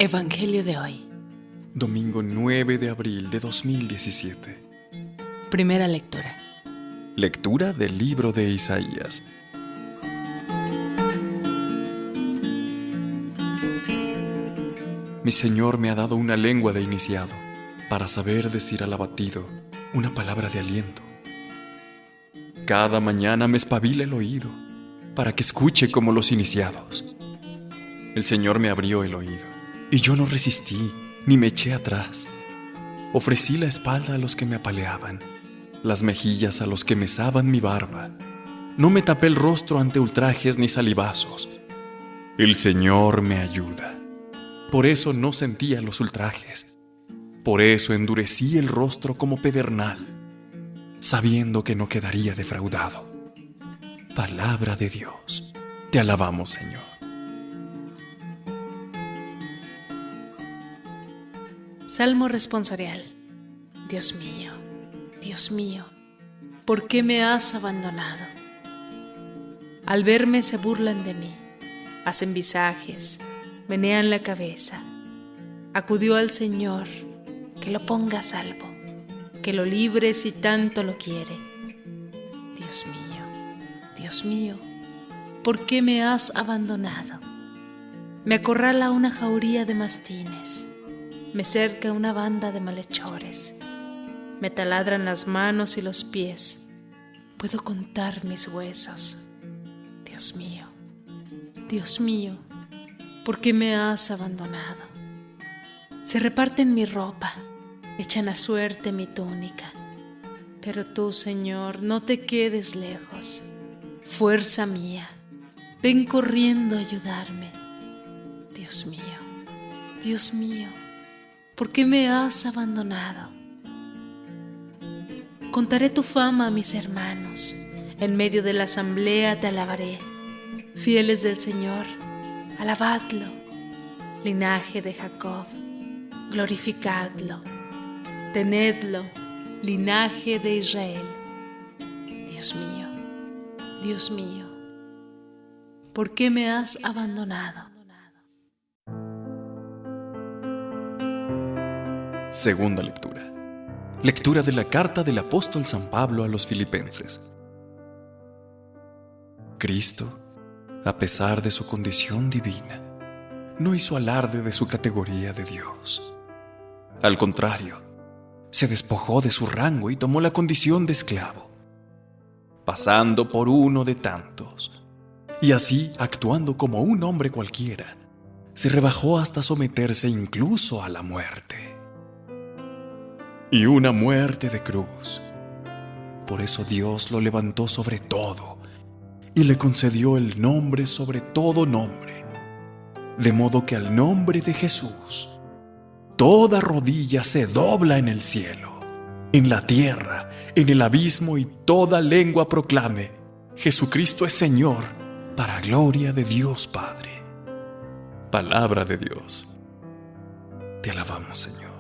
Evangelio de hoy. Domingo 9 de abril de 2017. Primera lectura. Lectura del libro de Isaías. Mi Señor me ha dado una lengua de iniciado, para saber decir al abatido una palabra de aliento. Cada mañana me espabila el oído, para que escuche como los iniciados. El Señor me abrió el oído, y yo no resistí, ni me eché atrás. Ofrecí la espalda a los que me apaleaban, las mejillas a los que mesaban mi barba. No me tapé el rostro ante ultrajes ni salivazos. El Señor me ayuda. Por eso no sentía los ultrajes. Por eso endurecí el rostro como pedernal, sabiendo que no quedaría defraudado. Palabra de Dios. Te alabamos, Señor. Salmo responsorial. Dios mío, ¿por qué me has abandonado? Al verme se burlan de mí, hacen visajes, menean la cabeza. Acudió al Señor, que lo ponga a salvo, que lo libre si tanto lo quiere. Dios mío, ¿por qué me has abandonado? Me acorrala una jauría de mastines, me cerca una banda de malhechores, me taladran las manos y los pies, puedo contar mis huesos. Dios mío, ¿por qué me has abandonado? Se reparten mi ropa, echan a suerte mi túnica, pero tú, Señor, no te quedes lejos. Fuerza mía, ven corriendo a ayudarme. Dios mío, ¿por qué me has abandonado? Contaré tu fama a mis hermanos, en medio de la asamblea te alabaré. Fieles del Señor, alabadlo. Linaje de Jacob, glorificadlo. Tenedlo, linaje de Israel. Dios mío, ¿por qué me has abandonado? Segunda lectura. Lectura de la carta del apóstol San Pablo a los Filipenses. Cristo, a pesar de su condición divina, no hizo alarde de su categoría de Dios. Al contrario, se despojó de su rango y tomó la condición de esclavo, pasando por uno de tantos, y así, actuando como un hombre cualquiera, se rebajó hasta someterse incluso a la muerte. Y una muerte de cruz. Por eso Dios lo levantó sobre todo y le concedió el nombre sobre todo nombre, de modo que al nombre de Jesús toda rodilla se dobla en el cielo, en la tierra, en el abismo, y toda lengua proclame: Jesucristo es Señor, para gloria de Dios Padre. Palabra de Dios. Te alabamos, Señor.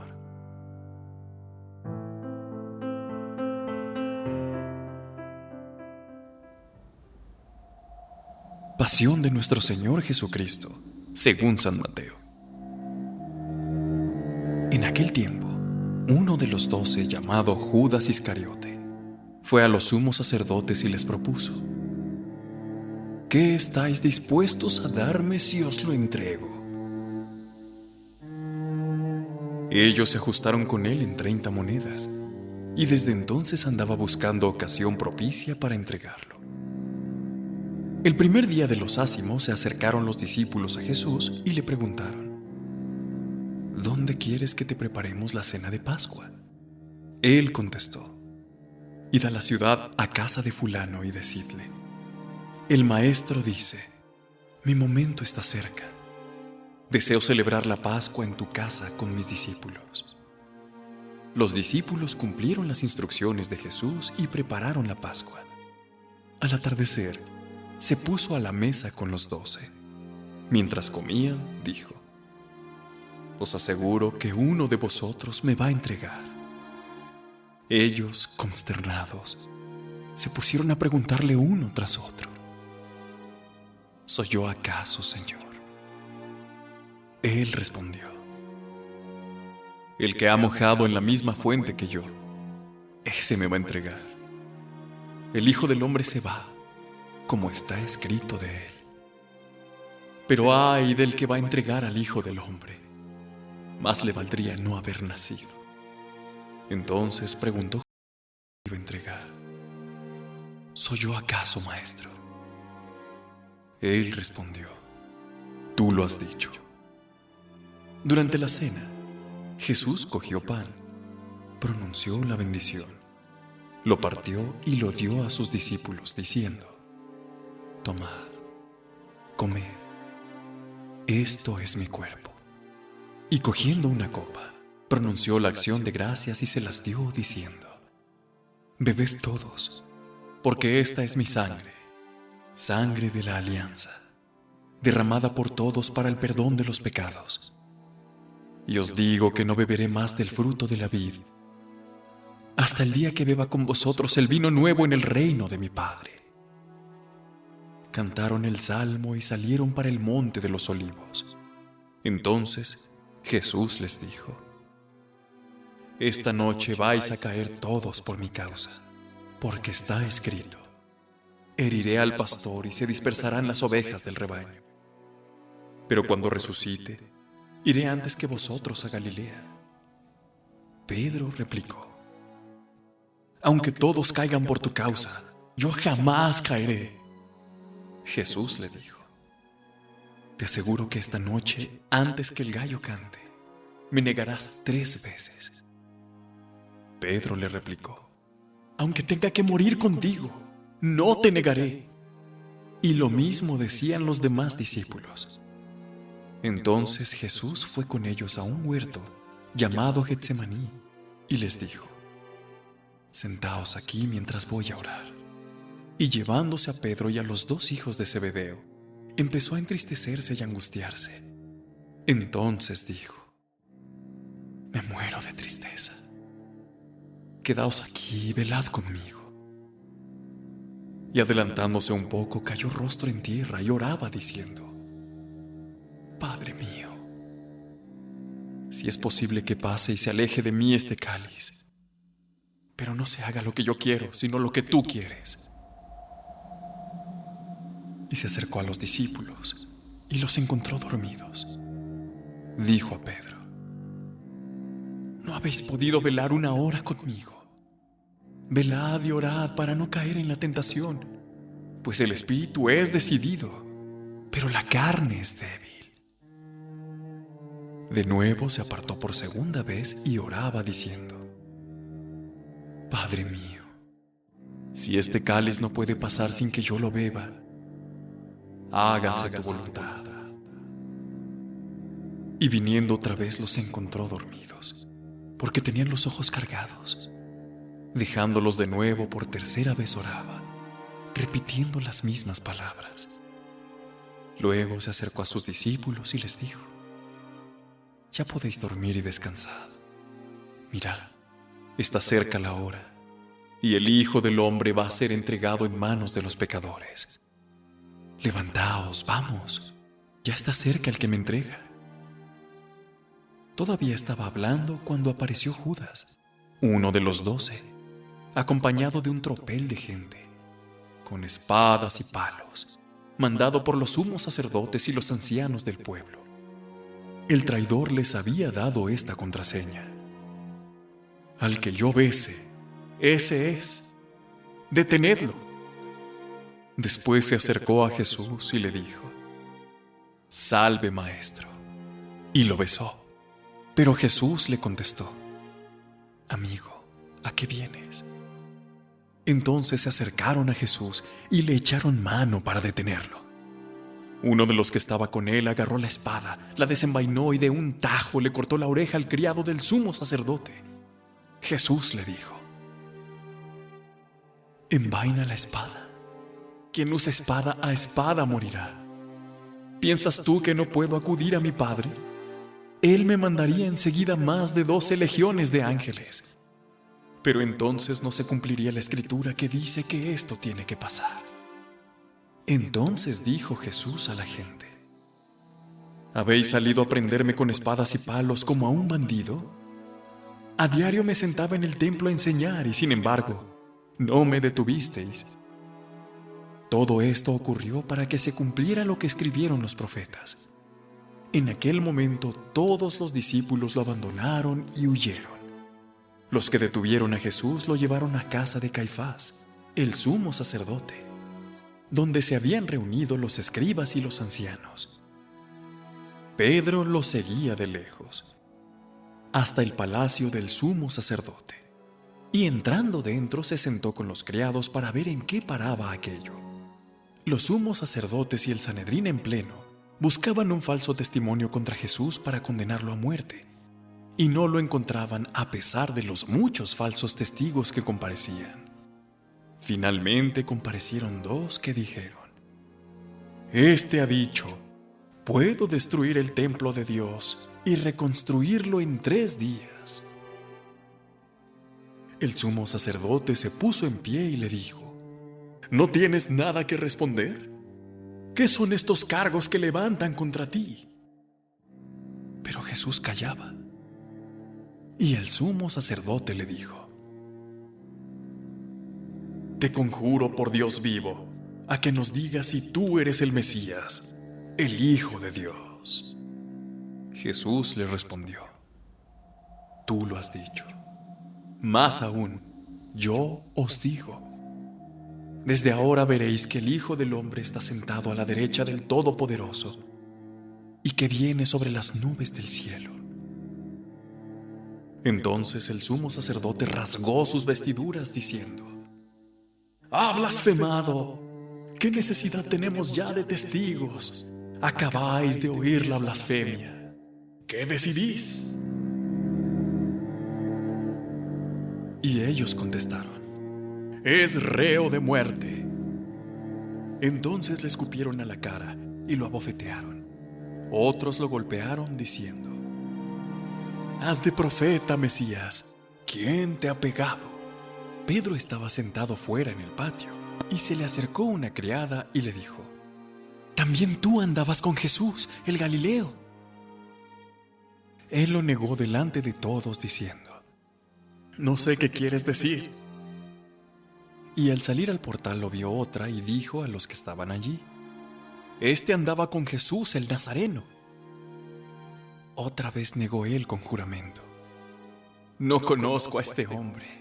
Pasión de nuestro Señor Jesucristo, según San Mateo. En aquel tiempo, uno de los 12, llamado Judas Iscariote, fue a los sumos sacerdotes y les propuso: ¿qué estáis dispuestos a darme si os lo entrego? Ellos se ajustaron con él en 30 monedas, y desde entonces andaba buscando ocasión propicia para entregarlo. El primer día de los ázimos se acercaron los discípulos a Jesús y le preguntaron: ¿dónde quieres que te preparemos la cena de Pascua? Él contestó: id a la ciudad, a casa de fulano, y decidle: el maestro dice, mi momento está cerca. Deseo celebrar la Pascua en tu casa con mis discípulos. Los discípulos cumplieron las instrucciones de Jesús y prepararon la Pascua. Al atardecer, se puso a la mesa con los 12. Mientras comían, dijo: os aseguro que uno de vosotros me va a entregar. Ellos, consternados, se pusieron a preguntarle uno tras otro: ¿soy yo acaso, Señor? Él respondió: el que ha mojado en la misma fuente que yo, ese me va a entregar. El Hijo del Hombre se va, como está escrito de él. Pero ay del que va a entregar al Hijo del Hombre. Más le valdría no haber nacido. Entonces preguntó: ¿quién iba a entregar? ¿Soy yo acaso, maestro? Él respondió: tú lo has dicho. Durante la cena, Jesús cogió pan, pronunció la bendición, lo partió y lo dio a sus discípulos, diciendo: tomad, comed, esto es mi cuerpo. Y cogiendo una copa, pronunció la acción de gracias y se las dio, diciendo: bebed todos, porque esta es mi sangre, sangre de la alianza, derramada por todos para el perdón de los pecados. Y os digo que no beberé más del fruto de la vid, hasta el día que beba con vosotros el vino nuevo en el reino de mi Padre. Cantaron el salmo y salieron para el monte de los olivos. Entonces Jesús les dijo: esta noche vais a caer todos por mi causa, porque está escrito: heriré al pastor y se dispersarán las ovejas del rebaño. Pero cuando resucite, iré antes que vosotros a Galilea. Pedro replicó: aunque todos caigan por tu causa, yo jamás caeré. Jesús le dijo: te aseguro que esta noche, antes que el gallo cante, me negarás 3 veces. Pedro le replicó: aunque tenga que morir contigo, no te negaré. Y lo mismo decían los demás discípulos. Entonces Jesús fue con ellos a un huerto llamado Getsemaní y les dijo: sentaos aquí mientras voy a orar. Y llevándose a Pedro y a los 2 hijos de Zebedeo, empezó a entristecerse y angustiarse. Entonces dijo: me muero de tristeza. Quedaos aquí y velad conmigo. Y adelantándose un poco, cayó rostro en tierra y oraba diciendo: Padre mío, si es posible que pase y se aleje de mí este cáliz, pero no se haga lo que yo quiero, sino lo que tú quieres. Y se acercó a los discípulos y los encontró dormidos. Dijo a Pedro: ¿no habéis podido velar 1 hora conmigo? Velad y orad para no caer en la tentación, pues el espíritu es decidido, pero la carne es débil. De nuevo se apartó por 2ª vez y oraba diciendo: Padre mío, si este cáliz no puede pasar sin que yo lo beba, hágase tu voluntad. Y viniendo otra vez los encontró dormidos, porque tenían los ojos cargados. Dejándolos de nuevo por 3ª vez oraba, repitiendo las mismas palabras. Luego se acercó a sus discípulos y les dijo: ya podéis dormir y descansar. Mirad, está cerca la hora, y el Hijo del Hombre va a ser entregado en manos de los pecadores. Levantaos, vamos, ya está cerca el que me entrega. Todavía estaba hablando cuando apareció Judas, uno de los 12, acompañado de un tropel de gente, con espadas y palos, mandado por los sumos sacerdotes y los ancianos del pueblo. El traidor les había dado esta contraseña: al que yo bese, ese es. Detenedlo. Después se acercó a Jesús y le dijo: salve, maestro. Y lo besó. Pero Jesús le contestó: amigo, ¿a qué vienes? Entonces se acercaron a Jesús y le echaron mano para detenerlo. Uno de los que estaba con él agarró la espada, la desenvainó y de un tajo le cortó la oreja al criado del sumo sacerdote. Jesús le dijo: envaina la espada. Quien usa espada a espada morirá. ¿Piensas tú que no puedo acudir a mi Padre? Él me mandaría enseguida más de 12 legiones de ángeles. Pero entonces no se cumpliría la escritura que dice que esto tiene que pasar. Entonces dijo Jesús a la gente: ¿Habéis salido a prenderme con espadas y palos como a un bandido? A diario me sentaba en el templo a enseñar y, sin embargo, no me detuvisteis. Todo esto ocurrió para que se cumpliera lo que escribieron los profetas. En aquel momento todos los discípulos lo abandonaron y huyeron. Los que detuvieron a Jesús lo llevaron a casa de Caifás, el sumo sacerdote, donde se habían reunido los escribas y los ancianos. Pedro lo seguía de lejos, hasta el palacio del sumo sacerdote, y entrando dentro se sentó con los criados para ver en qué paraba aquello. Los sumos sacerdotes y el Sanedrín en pleno buscaban un falso testimonio contra Jesús para condenarlo a muerte, y no lo encontraban a pesar de los muchos falsos testigos que comparecían. Finalmente comparecieron dos que dijeron: «Este ha dicho, puedo destruir el templo de Dios y reconstruirlo en 3 días». El sumo sacerdote se puso en pie y le dijo: «¿No tienes nada que responder? ¿Qué son estos cargos que levantan contra ti?». Pero Jesús callaba. Y el sumo sacerdote le dijo: «Te conjuro por Dios vivo, a que nos digas si tú eres el Mesías, el Hijo de Dios». Jesús le respondió: «Tú lo has dicho. Más aún, yo os digo, desde ahora veréis que el Hijo del Hombre está sentado a la derecha del Todopoderoso y que viene sobre las nubes del cielo». Entonces el sumo sacerdote rasgó sus vestiduras diciendo: «¡Ha blasfemado! ¿Qué necesidad tenemos ya de testigos? Acabáis de oír la blasfemia. ¿Qué decidís?». Y ellos contestaron: «Es reo de muerte». Entonces le escupieron a la cara y lo abofetearon. Otros lo golpearon diciendo: «Haz de profeta, Mesías. ¿Quién te ha pegado?». Pedro estaba sentado fuera en el patio y se le acercó una criada y le dijo: «También tú andabas con Jesús, el Galileo». Él lo negó delante de todos diciendo: «No sé qué quieres decir». Y al salir al portal lo vio otra y dijo a los que estaban allí: «Este andaba con Jesús el Nazareno». Otra vez negó él con juramento: «No conozco a este hombre».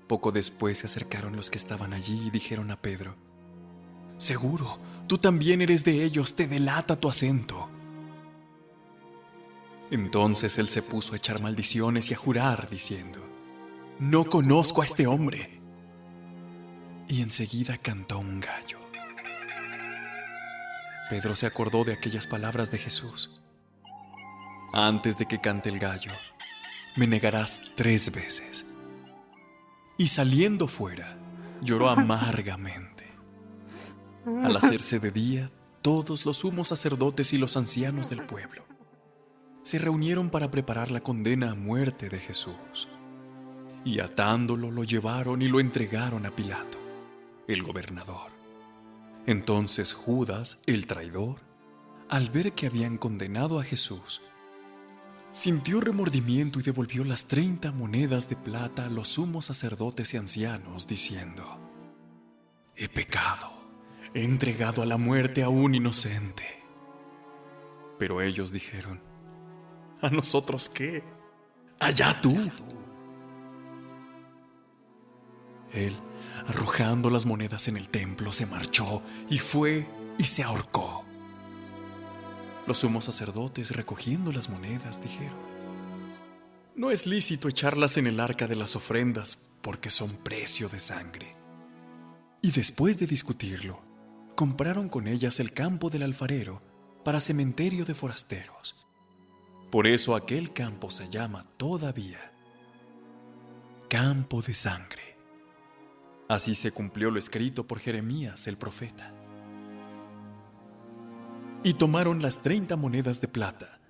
Poco después se acercaron los que estaban allí y dijeron a Pedro: «Seguro, tú también eres de ellos, te delata tu acento». Entonces él se puso a echar maldiciones y a jurar diciendo: «No conozco a este hombre». Y enseguida cantó un gallo. Pedro se acordó de aquellas palabras de Jesús: «Antes de que cante el gallo, me negarás 3 veces». Y saliendo fuera, lloró amargamente. Al hacerse de día, todos los sumos sacerdotes y los ancianos del pueblo se reunieron para preparar la condena a muerte de Jesús. Y atándolo lo llevaron y lo entregaron a Pilato, el gobernador. Entonces Judas, el traidor, al ver que habían condenado a Jesús, sintió remordimiento y devolvió las 30 monedas de plata a los sumos sacerdotes y ancianos, diciendo: «He pecado, he entregado a la muerte a un inocente». Pero ellos dijeron: «¿A nosotros qué? Allá tú». Él, arrojando las monedas en el templo, se marchó y fue y se ahorcó. Los sumos sacerdotes, recogiendo las monedas, dijeron: «No es lícito echarlas en el arca de las ofrendas, porque son precio de sangre». Y después de discutirlo, compraron con ellas el campo del alfarero para cementerio de forasteros. Por eso aquel campo se llama todavía Campo de Sangre. Así se cumplió lo escrito por Jeremías el profeta. Y tomaron las 30 monedas de plata,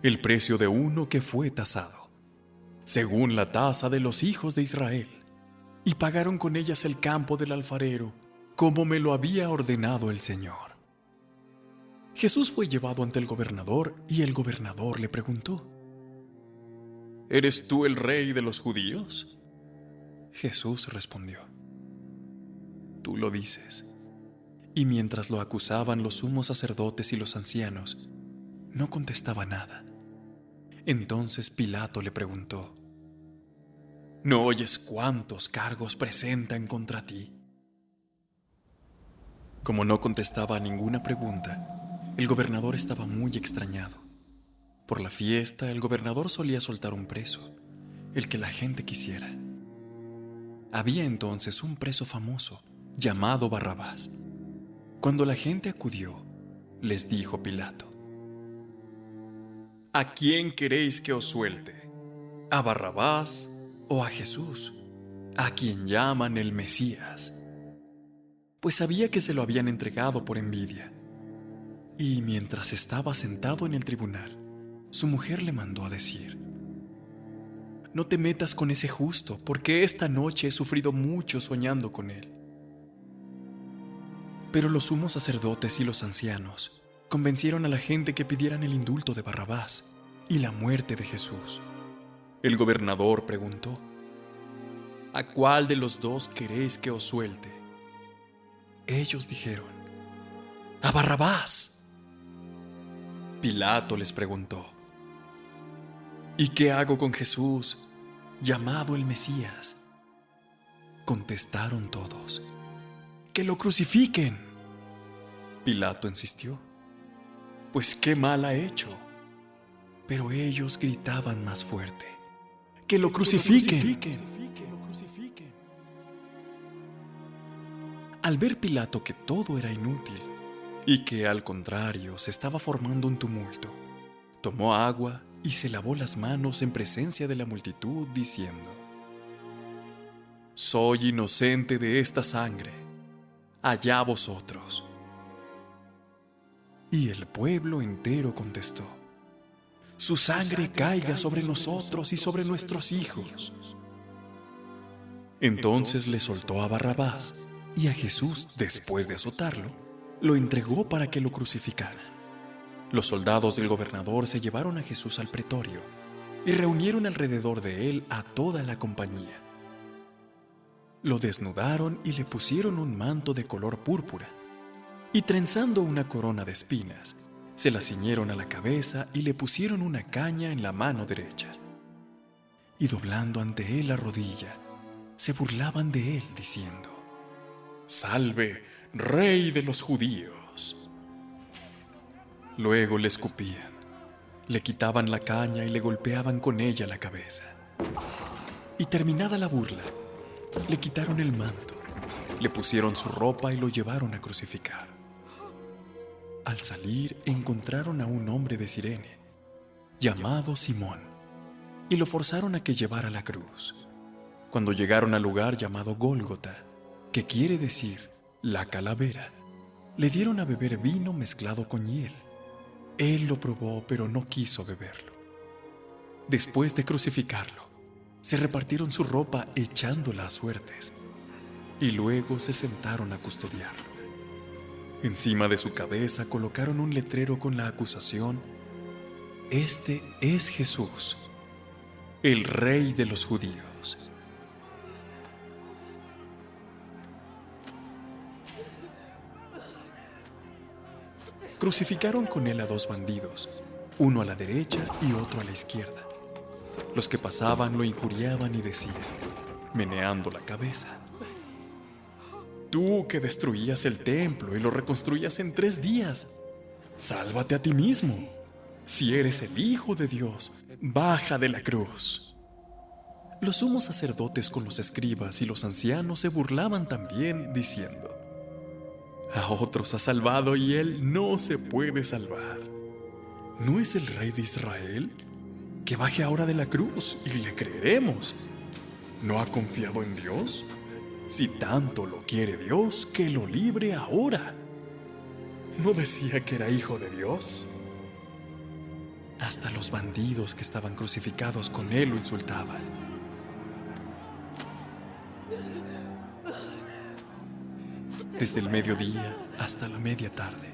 el precio de uno que fue tasado, según la tasa de los hijos de Israel, y pagaron con ellas el campo del alfarero, como me lo había ordenado el Señor. Jesús fue llevado ante el gobernador y el gobernador le preguntó: ¿Eres tú el rey de los judíos? Jesús respondió: Tú lo dices. Y mientras lo acusaban los sumos sacerdotes y los ancianos, no contestaba nada. Entonces Pilato le preguntó: ¿No oyes cuántos cargos presentan contra ti? Como no contestaba a ninguna pregunta, el gobernador estaba muy extrañado. Por la fiesta, el gobernador solía soltar un preso, el que la gente quisiera. Había entonces un preso famoso, llamado Barrabás. Cuando la gente acudió, les dijo Pilato: ¿A quién queréis que os suelte? ¿A Barrabás o a Jesús, a quien llaman el Mesías? Pues sabía que se lo habían entregado por envidia. Y mientras estaba sentado en el tribunal, su mujer le mandó a decir: No te metas con ese justo, porque esta noche he sufrido mucho soñando con él. Pero los sumos sacerdotes y los ancianos convencieron a la gente que pidieran el indulto de Barrabás y la muerte de Jesús. El gobernador preguntó: ¿A cuál de los dos queréis que os suelte? Ellos dijeron: ¡A Barrabás! Pilato les preguntó: ¿Y qué hago con Jesús, llamado el Mesías? Contestaron todos: ¡Que lo crucifiquen! Pilato insistió: Pues qué mal ha hecho. Pero ellos gritaban más fuerte: ¡Que lo crucifiquen! Al ver Pilato que todo era inútil y que al contrario se estaba formando un tumulto, tomó agua y se lavó las manos en presencia de la multitud, diciendo: Soy inocente de esta sangre, allá vosotros. Y el pueblo entero contestó: Su sangre caiga sobre nosotros y sobre nuestros hijos. Entonces le soltó a Barrabás, y a Jesús, después de azotarlo, lo entregó para que lo crucificaran. Los soldados del gobernador se llevaron a Jesús al pretorio y reunieron alrededor de él a toda la compañía. Lo desnudaron y le pusieron un manto de color púrpura, y trenzando una corona de espinas, se la ciñeron a la cabeza y le pusieron una caña en la mano derecha. Y doblando ante él la rodilla, se burlaban de él, diciendo: ¡Salve, Rey de los judíos! Luego le escupían, le quitaban la caña y le golpeaban con ella la cabeza. Y terminada la burla, le quitaron el manto, le pusieron su ropa y lo llevaron a crucificar. Al salir encontraron a un hombre de Cirene, llamado Simón, y lo forzaron a que llevara la cruz. Cuando llegaron al lugar llamado Gólgota, que quiere decir la calavera, le dieron a beber vino mezclado con hiel. Él lo probó, pero no quiso beberlo. Después de crucificarlo, se repartieron su ropa echándola a suertes, y luego se sentaron a custodiarlo. Encima de su cabeza colocaron un letrero con la acusación: Este es Jesús, el Rey de los judíos. Crucificaron con él a dos bandidos, uno a la derecha y otro a la izquierda. Los que pasaban lo injuriaban y decían, meneando la cabeza: Tú que destruías el templo y lo reconstruías en 3 días, sálvate a ti mismo. Si eres el Hijo de Dios, baja de la cruz. Los sumos sacerdotes con los escribas y los ancianos se burlaban también, diciendo: A otros ha salvado y él no se puede salvar. ¿No es el Rey de Israel? Que baje ahora de la cruz y le creeremos. ¿No ha confiado en Dios? Si tanto lo quiere Dios, que lo libre ahora. ¿No decía que era hijo de Dios? Hasta los bandidos que estaban crucificados con él lo insultaban. Desde el mediodía hasta la media tarde,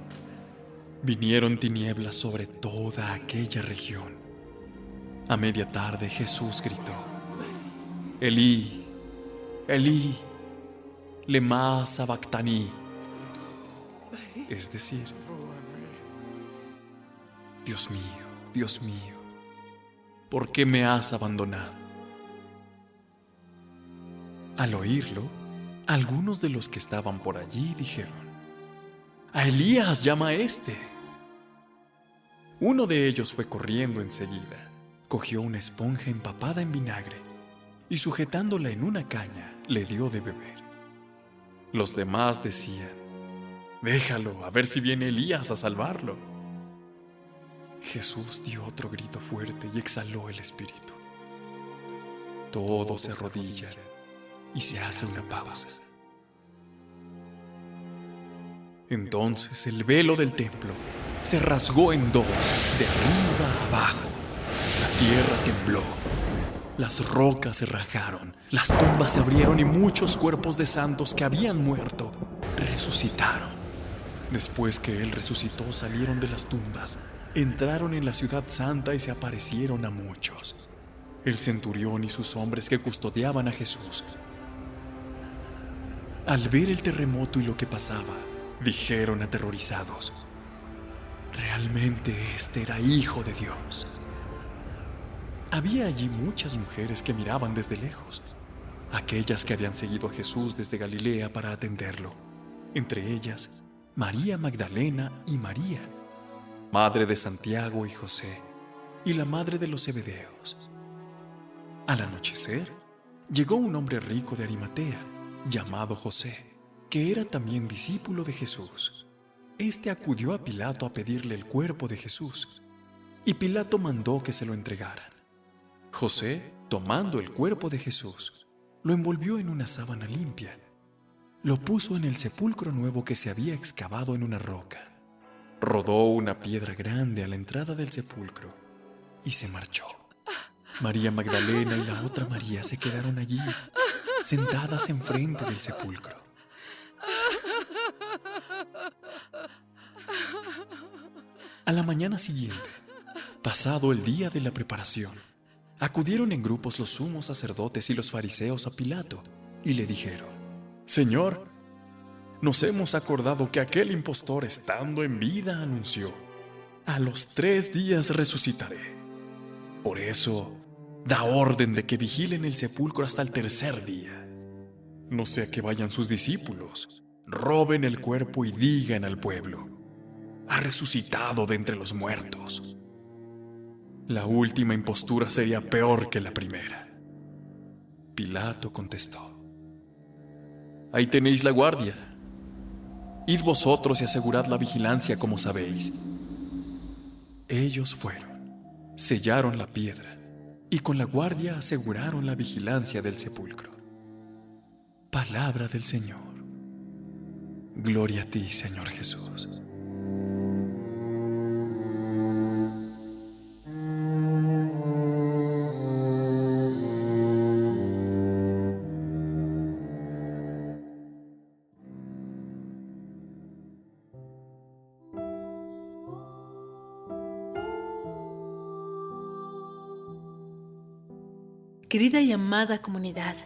Vinieron tinieblas sobre toda aquella región. A media tarde Jesús gritó: Elí, Elí, lema sabactani. Es decir, Dios mío, ¿por qué me has abandonado? Al oírlo, algunos de los que estaban por allí dijeron: a Elías llama a este. Uno de ellos fue corriendo enseguida, cogió una esponja empapada en vinagre y sujetándola en una caña le dio de beber. Los demás decían: déjalo, a ver si viene Elías a salvarlo. Jesús dio otro grito fuerte y exhaló el espíritu. Todos se arrodillan y se hace una pausa. Entonces el velo del templo se rasgó en dos, de arriba a abajo. La tierra tembló, las rocas se rajaron, las tumbas se abrieron y muchos cuerpos de santos que habían muerto resucitaron. Después que Él resucitó, salieron de las tumbas, entraron en la ciudad santa y se aparecieron a muchos. El centurión y sus hombres que custodiaban a Jesús, al ver el terremoto y lo que pasaba, dijeron aterrorizados: realmente este era hijo de Dios. Había allí muchas mujeres que miraban desde lejos, aquellas que habían seguido a Jesús desde Galilea para atenderlo, entre ellas María Magdalena y María, madre de Santiago y José, y la madre de los Zebedeos. Al anochecer, llegó un hombre rico de Arimatea, llamado José, que era también discípulo de Jesús. Este acudió a Pilato a pedirle el cuerpo de Jesús, y Pilato mandó que se lo entregaran. José, tomando el cuerpo de Jesús, lo envolvió en una sábana limpia, lo puso en el sepulcro nuevo que se había excavado en una roca, rodó una piedra grande a la entrada del sepulcro y se marchó. María Magdalena y la otra María se quedaron allí, sentadas enfrente del sepulcro. A la mañana siguiente, pasado el día de la preparación, acudieron en grupos los sumos sacerdotes y los fariseos a Pilato y le dijeron: Señor, nos hemos acordado que aquel impostor, estando en vida, anunció: a los 3 días resucitaré. Por eso, da orden de que vigilen el sepulcro hasta el 3er día. No sea que vayan sus discípulos, roben el cuerpo y digan al pueblo: ha resucitado de entre los muertos. La última impostura sería peor que la primera. Pilato contestó: ahí tenéis la guardia. Id vosotros y asegurad la vigilancia como sabéis. Ellos fueron, sellaron la piedra y con la guardia aseguraron la vigilancia del sepulcro. Palabra del Señor. Gloria a ti, Señor Jesús. Querida y amada comunidad,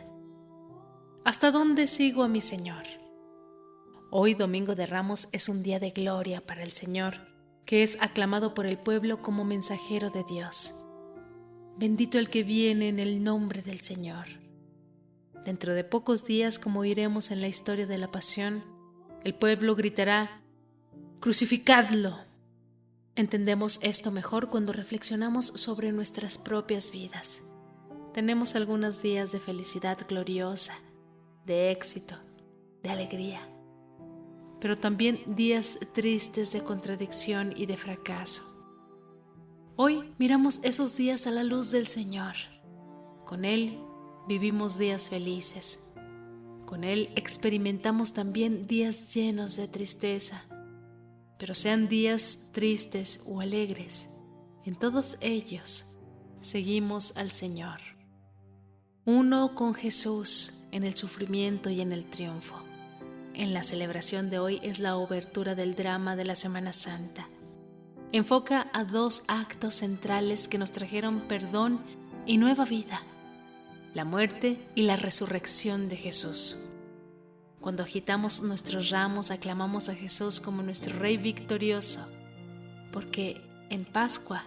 ¿hasta dónde sigo a mi Señor? Hoy, Domingo de Ramos, es un día de gloria para el Señor, que es aclamado por el pueblo como mensajero de Dios. Bendito el que viene en el nombre del Señor. Dentro de pocos días, como oiremos en la historia de la Pasión, el pueblo gritará: ¡crucificadlo! Entendemos esto mejor cuando reflexionamos sobre nuestras propias vidas. Tenemos algunos días de felicidad gloriosa, de éxito, de alegría, pero también días tristes de contradicción y de fracaso. Hoy miramos esos días a la luz del Señor. Con Él vivimos días felices. Con Él experimentamos también días llenos de tristeza. Pero sean días tristes o alegres, en todos ellos seguimos al Señor. Uno con Jesús en el sufrimiento y en el triunfo. En la celebración de hoy es la obertura del drama de la Semana Santa. enfoca a dos actos centrales que nos trajeron perdón y nueva vida: la muerte y la resurrección de Jesús. Cuando agitamos nuestros ramos, aclamamos a Jesús como nuestro Rey victorioso, porque en Pascua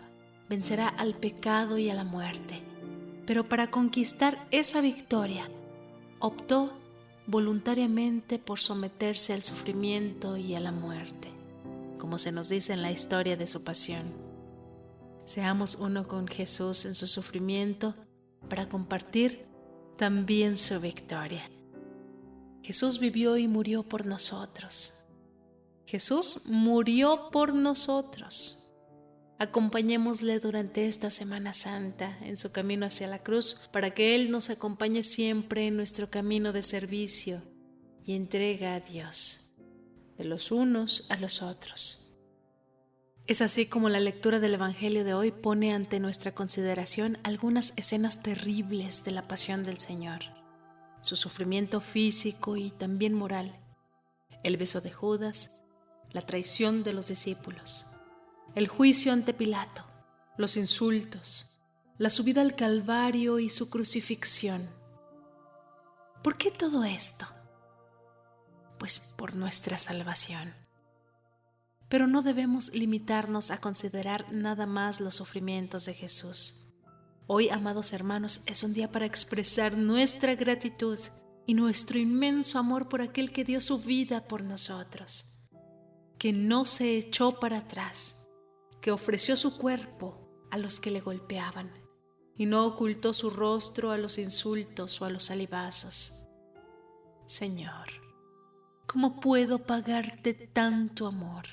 vencerá al pecado y a la muerte. Pero para conquistar esa victoria, optó voluntariamente por someterse al sufrimiento y a la muerte, como se nos dice en la historia de su pasión. Seamos uno con Jesús en su sufrimiento para compartir también su victoria. Jesús vivió y murió por nosotros. Jesús murió por nosotros. Acompañémosle durante esta Semana Santa en su camino hacia la cruz, para que Él nos acompañe siempre en nuestro camino de servicio y entrega a Dios, de los unos a los otros. Es así como la lectura del Evangelio de hoy pone ante nuestra consideración algunas escenas terribles de la pasión del Señor, su sufrimiento físico y también moral, el beso de Judas, la traición de los discípulos, el juicio ante Pilato, los insultos, la subida al Calvario y su crucifixión. ¿Por qué todo esto? Pues por nuestra salvación. Pero no debemos limitarnos a considerar nada más los sufrimientos de Jesús. Hoy, amados hermanos, es un día para expresar nuestra gratitud y nuestro inmenso amor por aquel que dio su vida por nosotros, que no se echó para atrás, que ofreció su cuerpo a los que le golpeaban y no ocultó su rostro a los insultos o a los salivazos. Señor, ¿cómo puedo pagarte tanto amor?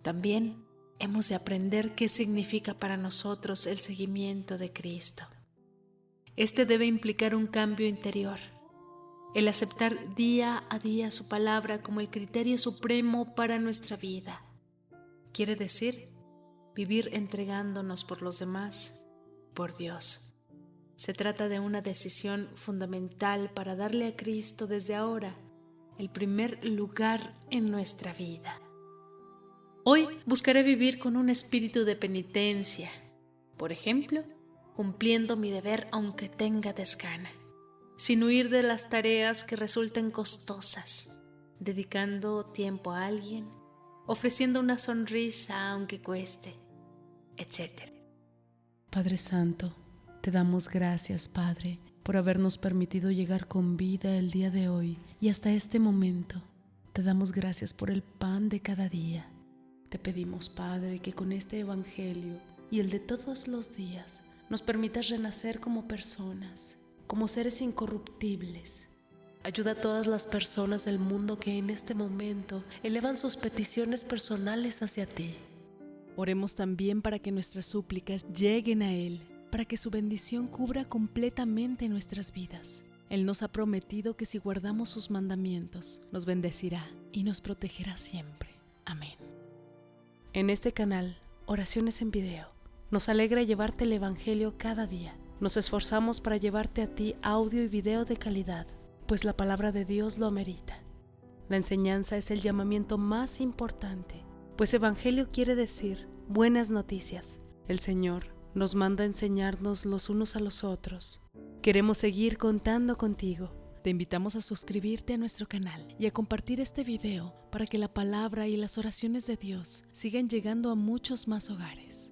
También hemos de aprender qué significa para nosotros el seguimiento de Cristo. Este debe implicar un cambio interior, el aceptar día a día su palabra como el criterio supremo para nuestra vida. Quiere decir vivir entregándonos por los demás, por Dios. Se trata de una decisión fundamental para darle a Cristo desde ahora el primer lugar en nuestra vida. Hoy buscaré vivir con un espíritu de penitencia, por ejemplo, cumpliendo mi deber aunque tenga desgana, sin huir de las tareas que resulten costosas, dedicando tiempo a alguien, ofreciendo una sonrisa aunque cueste, etc. Padre Santo, te damos gracias, Padre, por habernos permitido llegar con vida el día de hoy y hasta este momento. Te damos gracias por el pan de cada día. Te pedimos, Padre, que con este Evangelio y el de todos los días nos permitas renacer como personas, como seres incorruptibles. Ayuda a todas las personas del mundo que en este momento elevan sus peticiones personales hacia ti. Oremos también para que nuestras súplicas lleguen a Él, para que su bendición cubra completamente nuestras vidas. Él nos ha prometido que si guardamos sus mandamientos, nos bendecirá y nos protegerá siempre. Amén. En este canal, Oraciones en Video, nos alegra llevarte el Evangelio cada día. Nos esforzamos para llevarte a ti audio y video de calidad, pues la palabra de Dios lo amerita. La enseñanza es el llamamiento más importante, pues Evangelio quiere decir buenas noticias. El Señor nos manda a enseñarnos los unos a los otros. Queremos seguir contando contigo. Te invitamos a suscribirte a nuestro canal y a compartir este video para que la palabra y las oraciones de Dios sigan llegando a muchos más hogares.